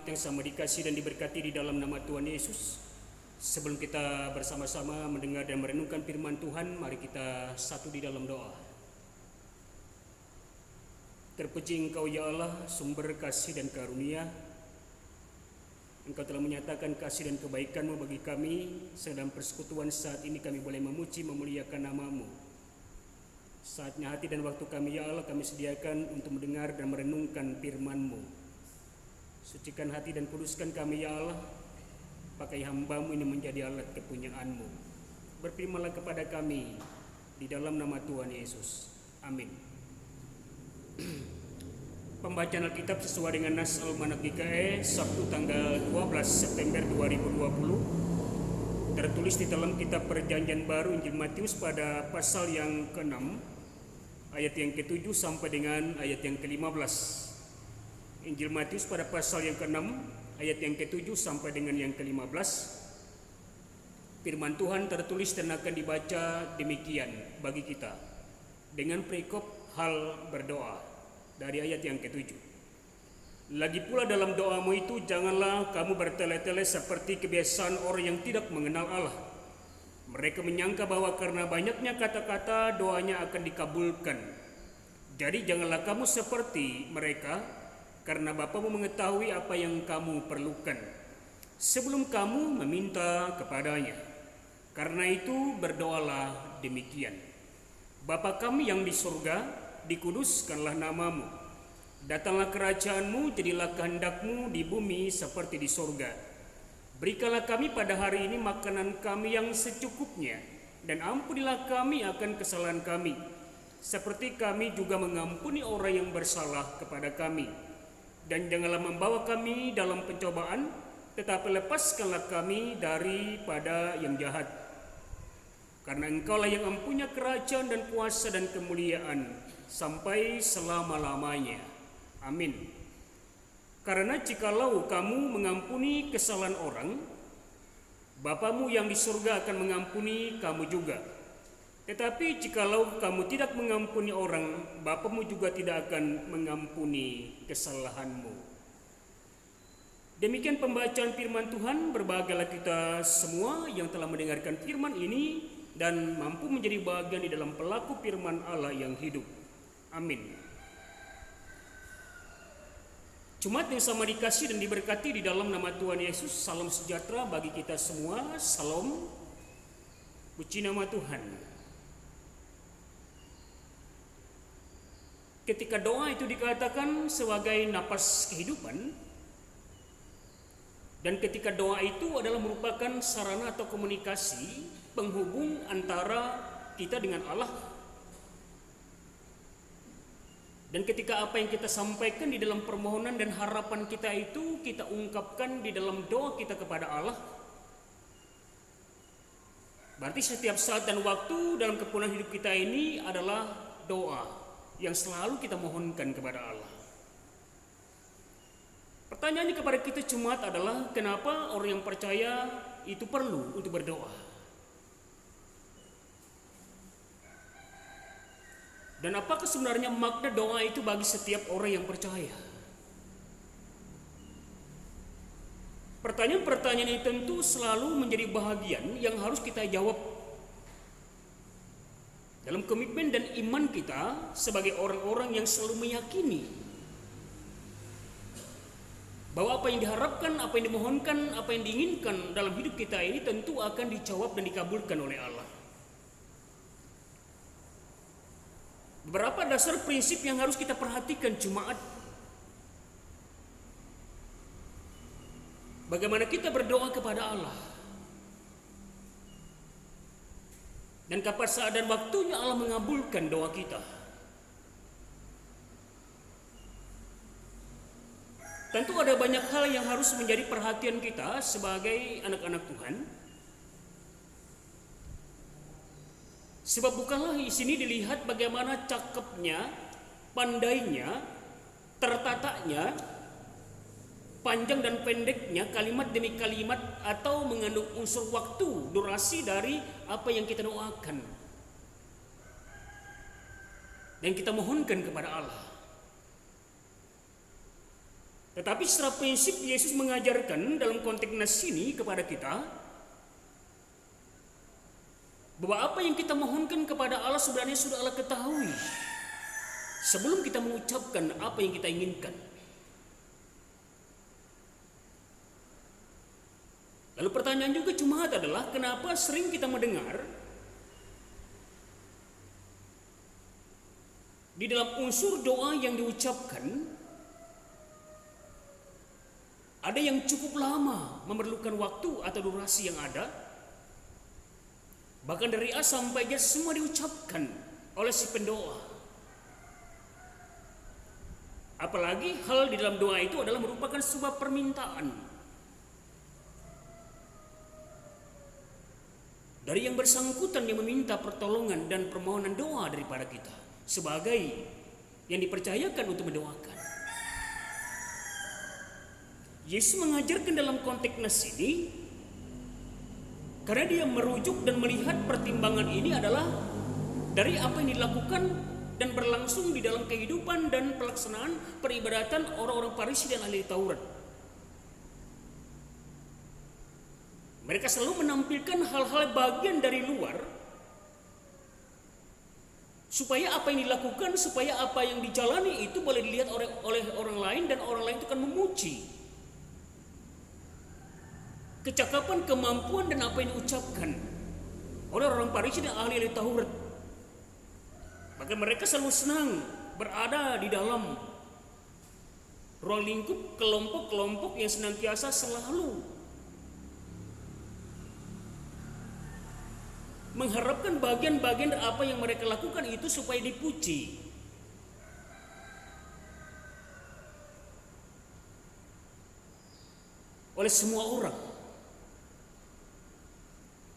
jemaat yang sama dikasih dan diberkati di dalam nama Tuhan Yesus. Sebelum kita bersama-sama mendengar dan merenungkan firman Tuhan, mari kita satu di dalam doa. Terpuji Engkau ya Allah, sumber kasih dan karunia. Engkau telah menyatakan kasih dan kebaikan-Mu bagi kami, sedang persekutuan saat ini kami boleh memuji memuliakan nama-Mu. Saatnya hati dan waktu kami ya Allah kami sediakan untuk mendengar dan merenungkan firman-Mu. Sucikan hati dan kuduskan kami ya Allah, pakai hamba-Mu ini menjadi alat kepunyaan-Mu. Berfirmanlah kepada kami di dalam nama Tuhan Yesus. Amin. Pembacaan Alkitab sesuai dengan Nas Almanak GKE Sabtu tanggal 12 September 2020. Tertulis di dalam kitab Perjanjian Baru Injil Matius pada pasal yang ke-6 ayat yang ke-7 sampai dengan ayat yang ke-15. Injil Matius pada pasal yang ke-6 ayat yang ke-7 sampai dengan yang ke-15. Firman Tuhan tertulis dan akan dibaca demikian bagi kita dengan perikop hal berdoa dari ayat yang ke-7. Lagi pula dalam doamu itu janganlah kamu bertele-tele seperti kebiasaan orang yang tidak mengenal Allah. Mereka menyangka bahwa karena banyaknya kata-kata doanya akan dikabulkan. Jadi janganlah kamu seperti mereka, karena Bapamu mengetahui apa yang kamu perlukan sebelum kamu meminta kepadanya. Karena itu berdoalah demikian. Bapa kami yang di surga, dikuduskanlah namamu. Datanglah kerajaan-Mu, jadilah kehendak-Mu di bumi seperti di surga. Berikanlah kami pada hari ini makanan kami yang secukupnya, dan ampunilah kami akan kesalahan kami, seperti kami juga mengampuni orang yang bersalah kepada kami. Dan janganlah membawa kami dalam pencobaan, tetapi lepaskanlah kami daripada yang jahat. Karena Engkaulah yang mempunyai kerajaan dan kuasa dan kemuliaan sampai selama-lamanya. Amin. Karena jikalau kamu mengampuni kesalahan orang, Bapamu yang di surga akan mengampuni kamu juga. Tetapi jikalau kamu tidak mengampuni orang, Bapamu juga tidak akan mengampuni kesalahanmu. Demikian pembacaan firman Tuhan. Berbahagialah kita semua yang telah mendengarkan firman ini dan mampu menjadi bagian di dalam pelaku firman Allah yang hidup. Amin. Jemaat yang sama dikasih dan diberkati di dalam nama Tuhan Yesus, salam sejahtera bagi kita semua. Salam, puji nama Tuhan. Ketika doa itu dikatakan sebagai napas kehidupan, dan ketika doa itu adalah merupakan sarana atau komunikasi penghubung antara kita dengan Allah. Dan ketika apa yang kita sampaikan di dalam permohonan dan harapan kita itu kita ungkapkan di dalam doa kita kepada Allah, berarti setiap saat dan waktu dalam kepunahan hidup kita ini adalah doa yang selalu kita mohonkan kepada Allah. Pertanyaannya kepada kita jemaat adalah, kenapa orang yang percaya itu perlu untuk berdoa? Dan apakah sebenarnya makna doa itu bagi setiap orang yang percaya? Pertanyaan-pertanyaan ini tentu selalu menjadi bahagian yang harus kita jawab dalam komitmen dan iman kita sebagai orang-orang yang selalu meyakini bahwa apa yang diharapkan, apa yang dimohonkan, apa yang diinginkan dalam hidup kita ini tentu akan dijawab dan dikabulkan oleh Allah. Beberapa dasar prinsip yang harus kita perhatikan jemaat. Bagaimana kita berdoa kepada Allah. Dan kapan saat dan waktunya Allah mengabulkan doa kita. Tentu ada banyak hal yang harus menjadi perhatian kita sebagai anak-anak Tuhan. Sebab bukanlah di sini dilihat bagaimana cakepnya, pandainya, tertatanya, panjang dan pendeknya kalimat demi kalimat atau mengandung unsur waktu, durasi dari apa yang kita doakan dan kita mohonkan kepada Allah. Tetapi secara prinsip Yesus mengajarkan dalam konteks nas ini kepada kita bahwa apa yang kita mohonkan kepada Allah sebenarnya sudah Allah ketahui sebelum kita mengucapkan apa yang kita inginkan. Lalu pertanyaan juga jemaat adalah kenapa sering kita mendengar di dalam unsur doa yang diucapkan ada yang cukup lama memerlukan waktu atau durasi yang ada. Bahkan dari A sampai Z semua diucapkan oleh si pendoa. Apalagi hal di dalam doa itu adalah merupakan sebuah permintaan dari yang bersangkutan yang meminta pertolongan dan permohonan doa daripada kita sebagai yang dipercayakan untuk mendoakan. Yesus mengajarkan dalam konteks nas ini karena dia merujuk dan melihat pertimbangan ini adalah dari apa yang dilakukan dan berlangsung di dalam kehidupan dan pelaksanaan peribadatan orang-orang Farisi dan ahli Taurat. Mereka selalu menampilkan hal-hal bagian dari luar supaya apa yang dilakukan, supaya apa yang dijalani itu boleh dilihat oleh orang lain dan orang lain itu akan memuji kecakapan, kemampuan dan apa yang diucapkan oleh orang Farisi dan ahli Taurat. Maka mereka selalu senang berada di dalam ruang lingkup kelompok-kelompok yang senantiasa selalu mengharapkan bagian-bagian dari apa yang mereka lakukan itu supaya dipuji oleh semua orang.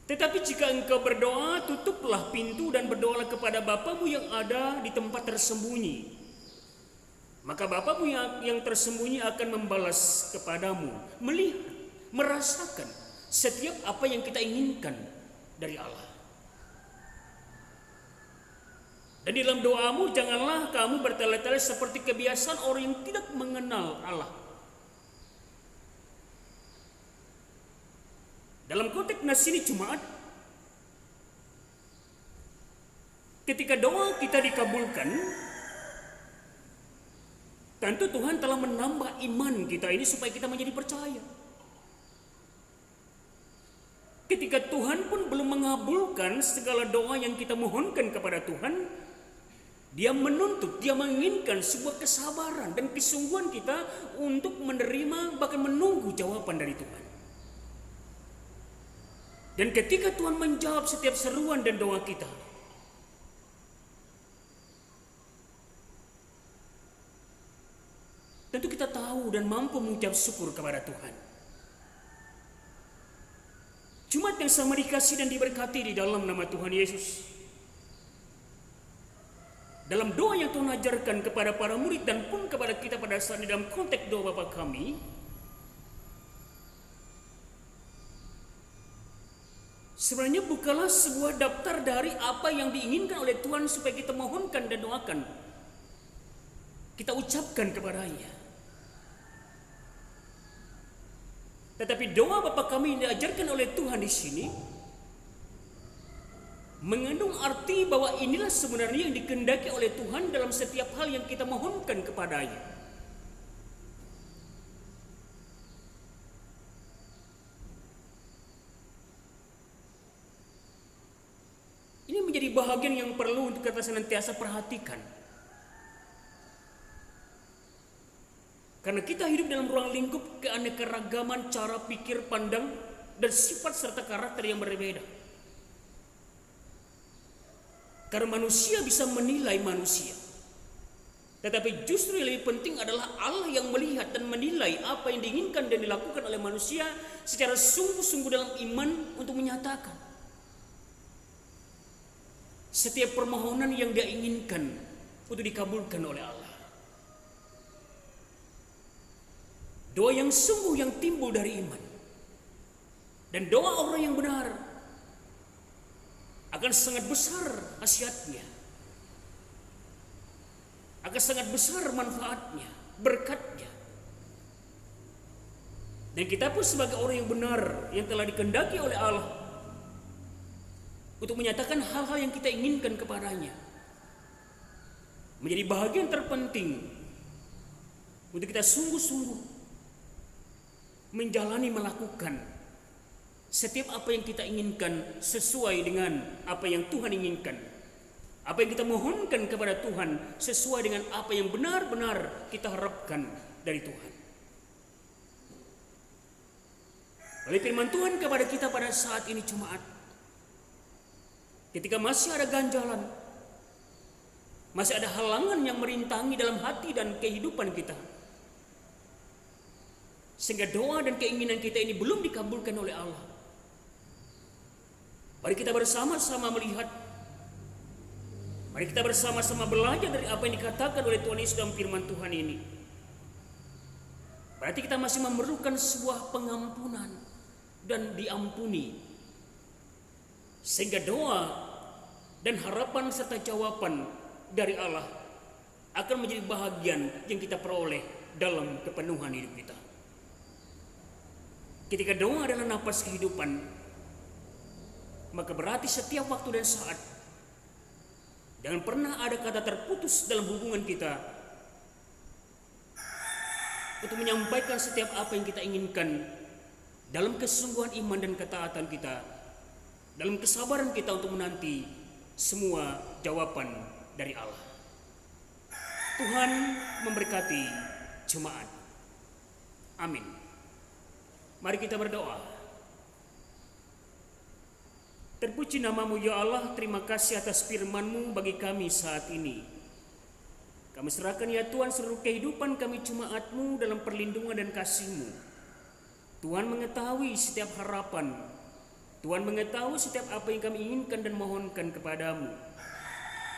Tetapi jika engkau berdoa, tutuplah pintu dan berdoalah kepada Bapamu yang ada di tempat tersembunyi. Maka Bapamu yang tersembunyi akan membalas kepadamu, melihat, merasakan setiap apa yang kita inginkan dari Allah. Dan di dalam doamu janganlah kamu bertele-tele seperti kebiasaan orang yang tidak mengenal Allah. Dalam konteks nas ini jemaat, ketika doa kita dikabulkan, tentu Tuhan telah menambah iman kita ini supaya kita menjadi percaya. Ketika Tuhan pun belum mengabulkan segala doa yang kita mohonkan kepada Tuhan, Dia menuntut, Dia menginginkan sebuah kesabaran dan kesungguhan kita untuk menerima bahkan menunggu jawaban dari Tuhan. Dan ketika Tuhan menjawab setiap seruan dan doa kita, tentu kita tahu dan mampu mengucap syukur kepada Tuhan. Jemaat yang sama dikasih dan diberkati di dalam nama Tuhan Yesus. Dalam doa yang Tuhan ajarkan kepada para murid dan pun kepada kita pada saat di dalam konteks doa Bapa kami, sebenarnya bukanlah sebuah daftar dari apa yang diinginkan oleh Tuhan supaya kita mohonkan dan doakan, kita ucapkan kepadanya. Tetapi doa Bapa kami yang diajarkan oleh Tuhan di sini mengandung arti bahwa inilah sebenarnya yang dikehendaki oleh Tuhan dalam setiap hal yang kita mohonkan kepadanya. Ini menjadi bahagian yang perlu untuk kita senantiasa perhatikan. Karena kita hidup dalam ruang lingkup keanekaragaman cara pikir, pandang, dan sifat serta karakter yang berbeda. Karena manusia bisa menilai manusia. Tetapi justru yang lebih penting adalah Allah yang melihat dan menilai apa yang diinginkan dan dilakukan oleh manusia secara sungguh-sungguh dalam iman untuk menyatakan setiap permohonan yang dia inginkan untuk dikabulkan oleh Allah. Doa yang sungguh yang timbul dari iman. Dan doa orang yang benar akan sangat besar khasiatnya. Akan sangat besar manfaatnya, berkatnya. Dan kita pun sebagai orang yang benar, yang telah dikehendaki oleh Allah untuk menyatakan hal-hal yang kita inginkan kepadanya, menjadi bahagian terpenting untuk kita sungguh-sungguh menjalani, melakukan setiap apa yang kita inginkan sesuai dengan apa yang Tuhan inginkan. Apa yang kita mohonkan kepada Tuhan sesuai dengan apa yang benar-benar kita harapkan dari Tuhan. Oleh firman Tuhan kepada kita pada saat ini Jumat, ketika masih ada ganjalan, masih ada halangan yang merintangi dalam hati dan kehidupan kita, sehingga doa dan keinginan kita ini belum dikabulkan oleh Allah, mari kita bersama-sama melihat, mari kita bersama-sama belajar dari apa yang dikatakan oleh Tuhan Yesus dalam firman Tuhan ini. Berarti kita masih memerlukan sebuah pengampunan dan diampuni, sehingga doa dan harapan serta jawaban dari Allah akan menjadi bahagian yang kita peroleh dalam kepenuhan hidup kita. Ketika doa adalah napas kehidupan, maka berarti setiap waktu dan saat jangan pernah ada kata terputus dalam hubungan kita untuk menyampaikan setiap apa yang kita inginkan dalam kesungguhan iman dan ketaatan kita, dalam kesabaran kita untuk menanti semua jawaban dari Allah. Tuhan memberkati jemaat. Amin. Mari kita berdoa. Terpuji namamu ya Allah, terima kasih atas firman-Mu bagi kami saat ini. Kami serahkan ya Tuhan seluruh kehidupan kami jemaat-Mu dalam perlindungan dan kasih-Mu. Tuhan mengetahui setiap harapan, Tuhan mengetahui setiap apa yang kami inginkan dan mohonkan kepadamu.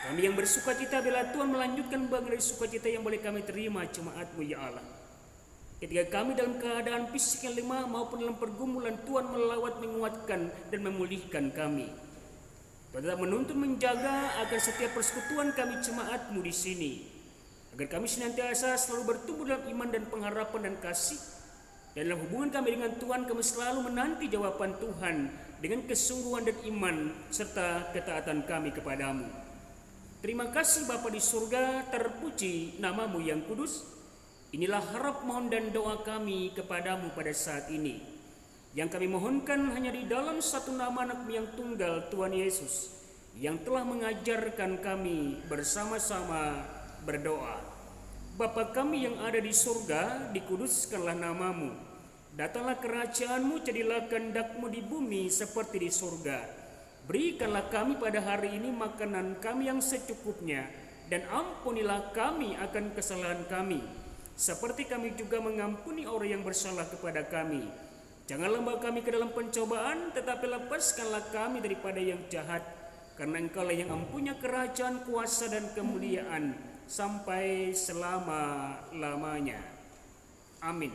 Kami yang bersukacita bila Tuhan melanjutkan bagian dari sukacita yang boleh kami terima jemaat-Mu ya Allah. Ketika kami dalam keadaan fisik yang lemah maupun dalam pergumulan, Tuhan melawat, menguatkan dan memulihkan kami. Tuhan tetap menuntun, menjaga agar setiap persekutuan kami jemaat-Mu di sini, agar kami senantiasa selalu bertumbuh dalam iman dan pengharapan dan kasih. Dan dalam hubungan kami dengan Tuhan, kami selalu menanti jawaban Tuhan dengan kesungguhan dan iman serta ketaatan kami kepadamu. Terima kasih Bapa di surga, terpuji namamu yang kudus. Inilah harap, mohon dan doa kami kepadamu pada saat ini, yang kami mohonkan hanya di dalam satu nama anak-Mu yang tunggal, Tuhan Yesus, yang telah mengajarkan kami bersama-sama berdoa. Bapa kami yang ada di surga, dikuduskanlah namamu. Datanglah kerajaan-Mu, jadilah kehendak-Mu di bumi seperti di surga. Berikanlah kami pada hari ini makanan kami yang secukupnya, dan ampunilah kami akan kesalahan kami, seperti kami juga mengampuni orang yang bersalah kepada kami. Janganlah bawa kami ke dalam pencobaan, tetapi lepaskanlah kami daripada yang jahat. Karena Engkau-lah yang mempunyai kerajaan, kuasa dan kemuliaan sampai selama-lamanya. Amin.